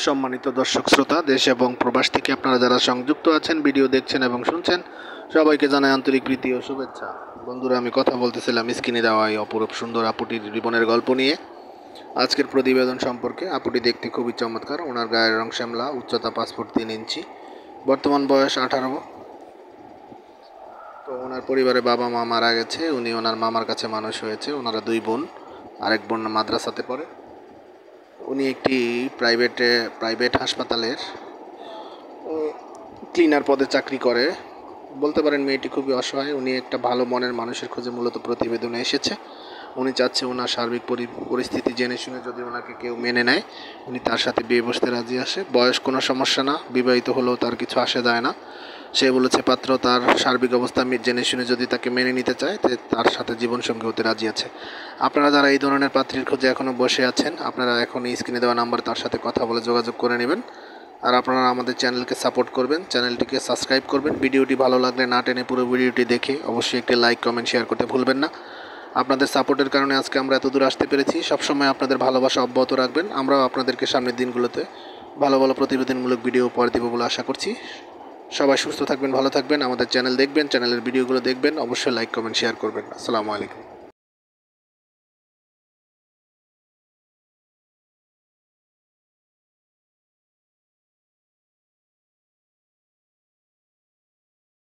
সম্মানিত দর্শক শ্রোতা, দেশ এবং প্রবাস থেকে আপনারা যারা সংযুক্ত আছেন, ভিডিও দেখছেন এবং শুনছেন, সবাইকে জানাই আন্তরিক প্রীতি ও শুভেচ্ছা। বন্ধুরা, আমি কথা বলতেছিলাম স্ক্রিনে দেওয়া এই অপরূপ সুন্দর আপুটির জীবনের গল্প নিয়ে। আজকের প্রতিবেদন সম্পর্কে। আপুটি দেখতে খুবই চমৎকার। ওনার গায়ের রং শ্যামলা, উচ্চতা 5 ফুট 3 ইঞ্চি, বর্তমান বয়স 18। তো ওনার পরিবারে বাবা মা মারা গেছে, উনি ওনার মামার কাছে মানুষ হয়েছে। ওনারা 2 বোন, আরেক বোন মাদ্রাসাতে পড়ে। উনি একটি প্রাইভেট হাসপাতালের ক্লিনার পদে চাকরি করে। বলতে পারেন মেয়েটি খুবই অসহায়। উনি একটা ভালো মনের মানুষের খোঁজে মূলত প্রতিবেদনে এসেছে। উনি চাচ্ছে ওনার সার্বিক পরিস্থিতি জেনে শুনে যদি ওনাকে কেউ মেনে নেয়, উনি তার সাথে বিয়ে বসতে রাজি আসে। বয়স কোনো সমস্যা না, বিবাহিত হলেও তার কিছু আসে যায় না। সে বলেছে পাত্র তার সার্বিক অবস্থা জেনে শুনে যদি তাকে মেনে নিতে চায়, তার সাথে জীবনসঙ্গী হতে রাজি আছে। আপনারা যারা এই ধরনের পাত্রীর খোঁজে এখনও বসে আছেন, আপনারা এখন এই স্ক্রিনে দেওয়া নাম্বারে তার সাথে কথা বলে যোগাযোগ করে নেবেন। আর আপনারা আমাদের চ্যানেলকে সাপোর্ট করবেন, চ্যানেলটিকে সাবস্ক্রাইব করবেন। ভিডিওটি ভালো লাগলে না টেনে পুরো ভিডিওটি দেখে অবশ্যই একটি লাইক, কমেন্ট, শেয়ার করতে ভুলবেন না। আপনাদের সাপোর্টের কারণে আজকে আমরা এত দূর আসতে পেরেছি। সবসময় আপনাদের ভালোবাসা অব্যাহত রাখবেন। আমরাও আপনাদেরকে সামনের দিনগুলোতে ভালো ভালো প্রতিবেদনমূলক ভিডিও উপহার দেব বলে আশা করছি। সবাই সুস্থ থাকবেন, ভালো থাকবেন। আমাদের চ্যানেল দেখবেন, চ্যানেলের ভিডিওগুলো দেখবেন, অবশ্যই লাইক, কমেন্ট, শেয়ার করবেন। আসসালামু আলাইকুম।